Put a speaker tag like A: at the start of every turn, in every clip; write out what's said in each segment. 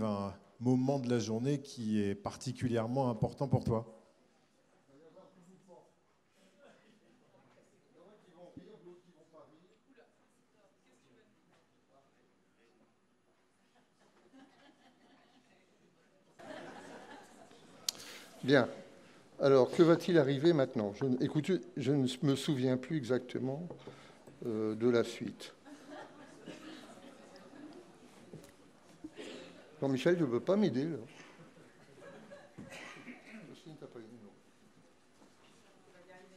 A: arrive un moment de la journée qui est particulièrement important pour toi?
B: Bien. Alors, que va-t-il arriver maintenant? Écoutez, je ne me souviens plus exactement de la suite. Jean-Michel, tu ne veux pas m'aider, là?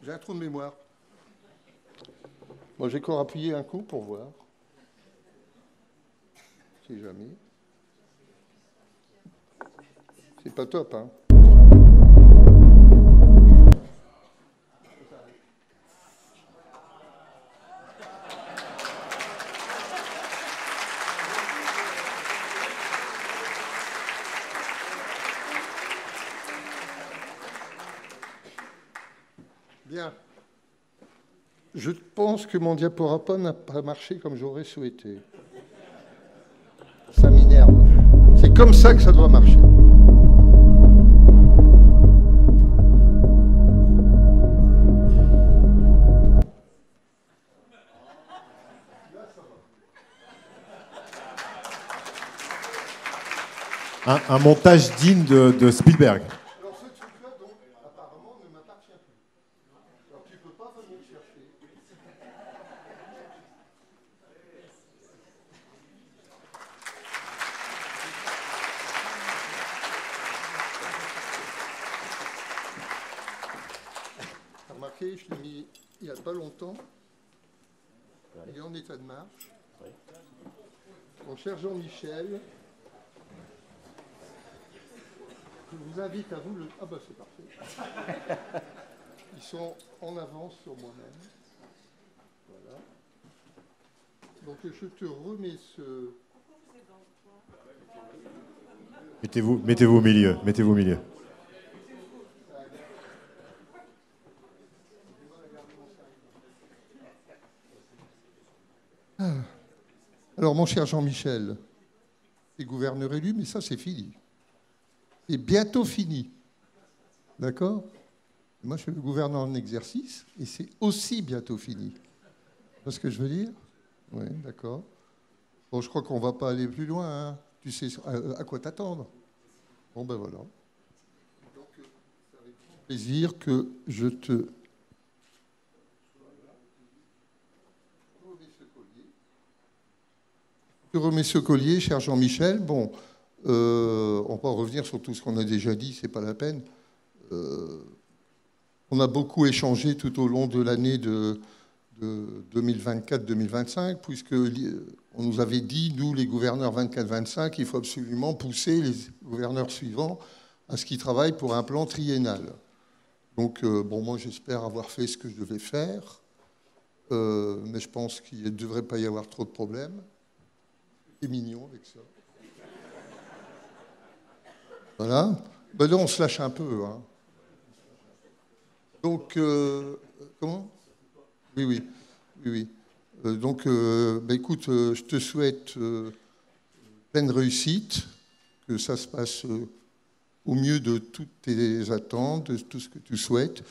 B: J'ai un trou de mémoire. Moi, j'ai qu'à appuyer un coup pour voir. Si jamais. C'est pas top, hein? Bien. Je pense que mon diaporama n'a pas marché comme j'aurais souhaité. Ça m'énerve. C'est comme ça que ça doit marcher.
A: Un montage digne de Spielberg.
B: Alors ce truc-là, donc, apparemment, ne m'appartient plus. Alors tu ne peux pas venir chercher. Remarquez, je l'ai mis il n'y a pas longtemps. Il est en état de marche. Mon cher Jean-Michel, je vous invite à vous le... Ah bah c'est parfait. Ils sont en avance sur moi-même. Voilà. Donc je te remets ce...
A: Mettez-vous au milieu. Mettez-vous au milieu.
B: Alors, mon cher Jean-Michel, c'est gouverneur élu, mais ça, c'est fini. C'est bientôt fini. D'accord? Moi, je suis le gouverneur en exercice, et c'est aussi bientôt fini. Tu vois ce que je veux dire? Oui, d'accord. Bon, je crois qu'on ne va pas aller plus loin. Hein. Tu sais à quoi t'attendre. Bon, ben voilà. Donc, c'est avec grand plaisir que je te... Je remets ce collier, cher Jean-Michel. Bon, on va revenir sur tout ce qu'on a déjà dit, c'est pas la peine. On a beaucoup échangé tout au long de l'année de 2024-2025, puisqu'on nous avait dit, nous, les gouverneurs 24-25, il faut absolument pousser les gouverneurs suivants à ce qu'ils travaillent pour un plan triennal. Donc, bon, moi, j'espère avoir fait ce que je devais faire, mais je pense qu'il ne devrait pas y avoir trop de problèmes. C'est mignon avec ça. Voilà. Ben là, on se lâche un peu. Hein. Donc, comment? Oui. Donc, ben écoute, je te souhaite pleine réussite, que ça se passe au mieux de toutes tes attentes, de tout ce que tu souhaites.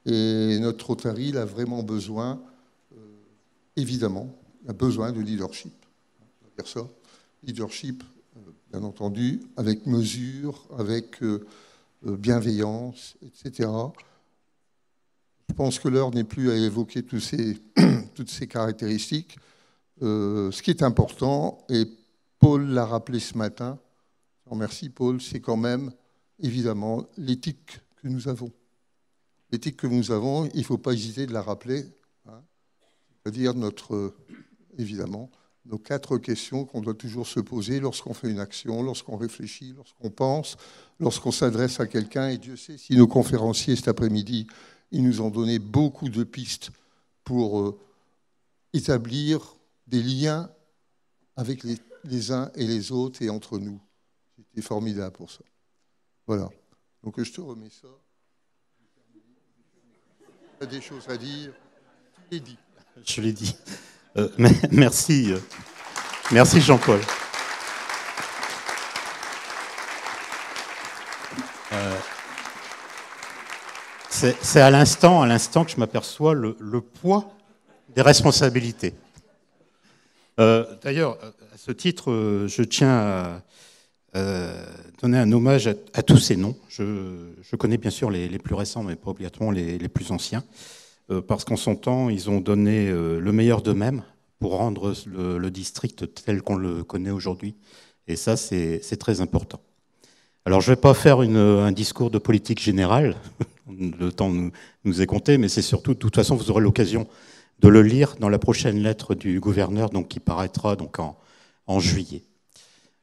B: Et notre Rotary, il a vraiment besoin, évidemment, il a besoin de leadership. Dire ça. Leadership, bien entendu, avec mesure, avec bienveillance, etc. Je pense que l'heure n'est plus à évoquer toutes ces caractéristiques. Ce qui est important, et Paul l'a rappelé ce matin, je remercie Paul, c'est quand même, évidemment, l'éthique que nous avons. L'éthique que nous avons, il ne faut pas hésiter de la rappeler. Hein, c'est-à-dire évidemment, nos 4 questions qu'on doit toujours se poser lorsqu'on fait une action, lorsqu'on réfléchit, lorsqu'on pense, lorsqu'on s'adresse à quelqu'un. Et Dieu sait si nos conférenciers cet après-midi, ils nous ont donné beaucoup de pistes pour établir des liens avec les uns et les autres et entre nous. C'était formidable pour ça. Voilà. Donc je te remets ça. Tu as des choses à dire. Tu l'as dit.
C: Je l'ai dit. Merci Jean-Paul. C'est à l'instant que je m'aperçois le poids des responsabilités. D'ailleurs, à ce titre, je tiens à donner un hommage à tous ces noms. Je connais bien sûr les plus récents, mais pas obligatoirement les plus anciens, parce qu'en son temps, ils ont donné le meilleur d'eux-mêmes pour rendre le district tel qu'on le connaît aujourd'hui. Et ça, c'est très important. Alors, je ne vais pas faire un discours de politique générale, le temps nous est compté, mais c'est surtout, de toute façon, vous aurez l'occasion de le lire dans la prochaine lettre du gouverneur, donc, qui paraîtra donc, en juillet.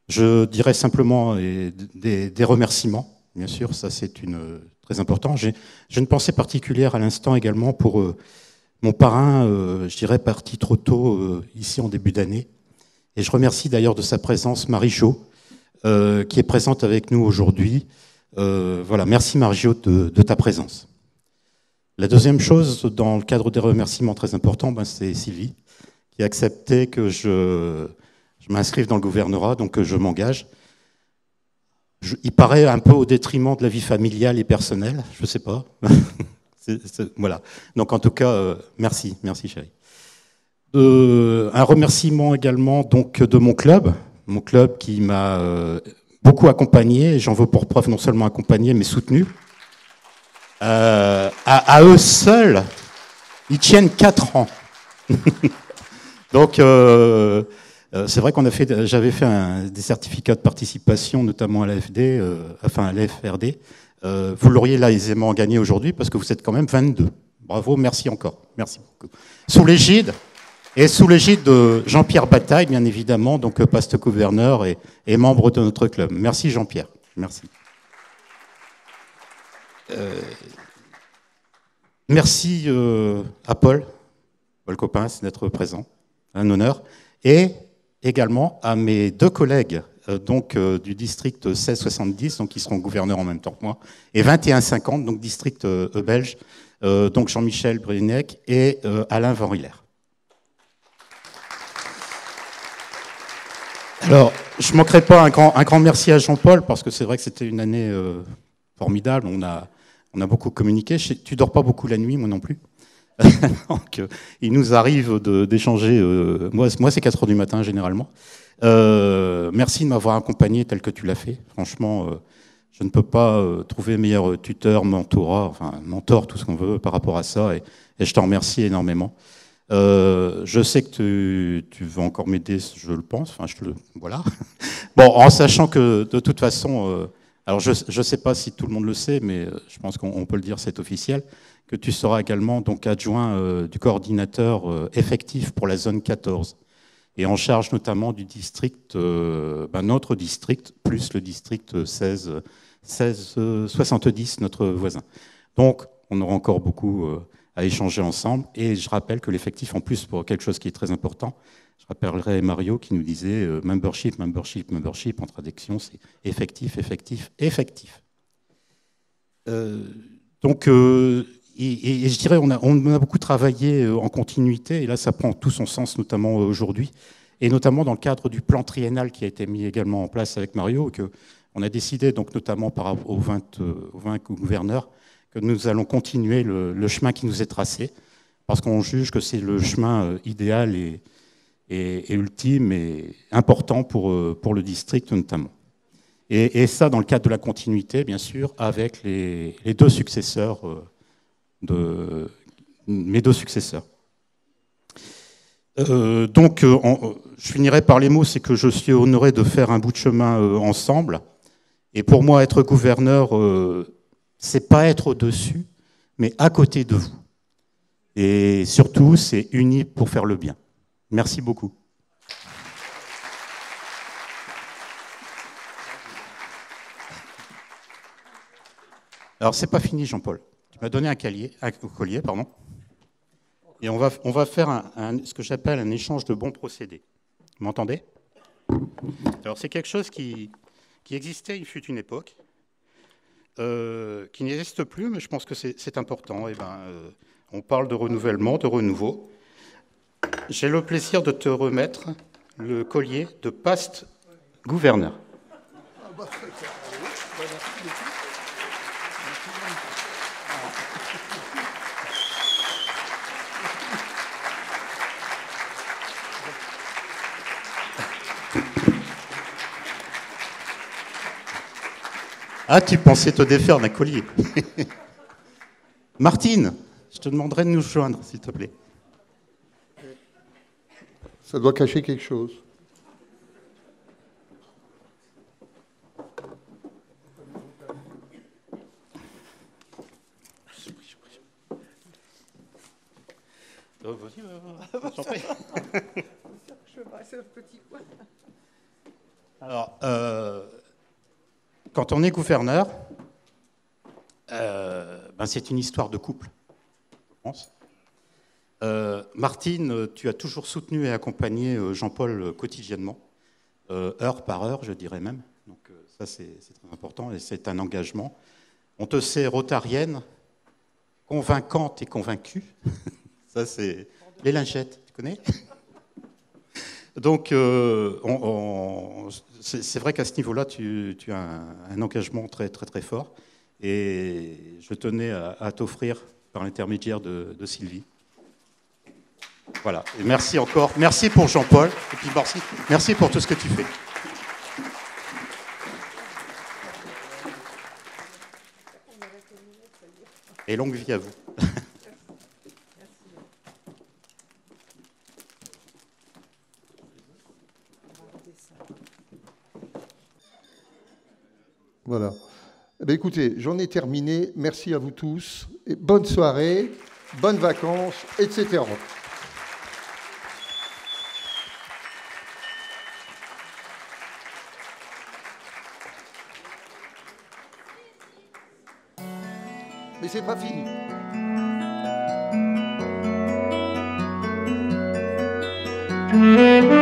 C: Je dirais simplement des remerciements, bien sûr, ça c'est très important. J'ai une pensée particulière à l'instant également pour mon parrain, je dirais parti trop tôt ici en début d'année. Et je remercie d'ailleurs de sa présence Marie-Jo, qui est présente avec nous aujourd'hui. Voilà, merci Marie-Jo de ta présence. La deuxième chose, dans le cadre des remerciements très importants, c'est Sylvie, qui a accepté que je m'inscrive dans le gouvernorat, donc que je m'engage. Il paraît un peu au détriment de la vie familiale et personnelle, je ne sais pas. Voilà. Donc en tout cas, merci chérie. Un remerciement également donc, de mon club qui m'a beaucoup accompagné, et j'en veux pour preuve non seulement accompagné, mais soutenu. À eux seuls, ils tiennent 4 ans. Donc, c'est vrai j'avais fait des certificats de participation, notamment à l'AFD, à l'FRD. Vous l'auriez là aisément gagné aujourd'hui parce que vous êtes quand même 22. Bravo, merci encore. Merci beaucoup. Sous l'égide de Jean-Pierre Bataille, bien évidemment, donc poste-gouverneur et membre de notre club. Merci Jean-Pierre. Merci. Merci à Paul Coppens d'être présent, un honneur, et également à mes 2 collègues du district 1670, donc qui seront gouverneurs en même temps que moi, et 2150, donc district belge, donc Jean-Michel Brunec et Alain Van Riller. Alors, je ne manquerai pas un grand merci à Jean-Paul, parce que c'est vrai que c'était une année formidable, on a beaucoup communiqué. Tu dors pas beaucoup la nuit, moi non plus. Donc, il nous arrive d'échanger. Moi, c'est 4 heures du matin, généralement. Merci de m'avoir accompagné tel que tu l'as fait. Franchement, je ne peux pas trouver meilleur tuteur, mentor, tout ce qu'on veut par rapport à ça. Et je t'en remercie énormément. Je sais que tu vas encore m'aider, je le pense. Voilà. Bon, en sachant que, de toute façon... alors, je ne sais pas si tout le monde le sait, mais je pense qu'on peut le dire, c'est officiel, que tu seras également donc, adjoint du coordinateur effectif pour la zone 14, et en charge notamment du district, notre district, plus le district 1670, notre voisin. Donc, on aura encore beaucoup à échanger ensemble, et je rappelle que l'effectif, en plus, pour quelque chose qui est très important, je rappellerai Mario qui nous disait membership, en traduction, c'est effectif. Donc, et je dirais, on a beaucoup travaillé en continuité, et là, ça prend tout son sens, notamment aujourd'hui, et notamment dans le cadre du plan triennal qui a été mis également en place avec Mario, on a décidé, donc, notamment par rapport aux 20 gouverneurs, que nous allons continuer le chemin qui nous est tracé, parce qu'on juge que c'est le chemin idéal et ultime et important pour le district notamment. Et ça dans le cadre de la continuité, bien sûr, avec les 2 successeurs mes 2 successeurs. Donc, je finirai par les mots, c'est que je suis honoré de faire un bout de chemin ensemble. Et pour moi, être gouverneur, c'est pas être au-dessus, mais à côté de vous. Et surtout, c'est uni pour faire le bien. Merci beaucoup. Alors, c'est pas fini, Jean-Paul. Tu m'as donné un collier, pardon. Et on va faire ce que j'appelle un échange de bons procédés. Vous m'entendez? Alors, c'est quelque chose qui existait, il fut une époque, qui n'existe plus, mais je pense que c'est important. On parle de renouvellement, de renouveau. J'ai le plaisir de te remettre le collier de Past Gouverneur. Ah, tu pensais te défaire d'un collier. Martine, je te demanderai de nous joindre, s'il te plaît.
B: Ça doit cacher quelque chose.
C: Alors, quand on est gouverneur, c'est une histoire de couple, je pense. Martine, tu as toujours soutenu et accompagné Jean-Paul quotidiennement, heure par heure, je dirais même. Donc ça, c'est très important et c'est un engagement. On te sait rotarienne, convaincante et convaincue. Ça, c'est les lingettes, tu connais? Donc, c'est vrai qu'à ce niveau-là, tu as un engagement très, très, très fort. Et je tenais à t'offrir, par l'intermédiaire de Sylvie. Voilà. Et merci encore. Merci pour Jean-Paul. Et puis merci pour tout ce que tu fais. Et longue vie à vous.
B: Voilà. Eh bien, écoutez, j'en ai terminé. Merci à vous tous. Et bonne soirée, bonnes vacances, etc. Mais c'est pas fini.
D: Thank you.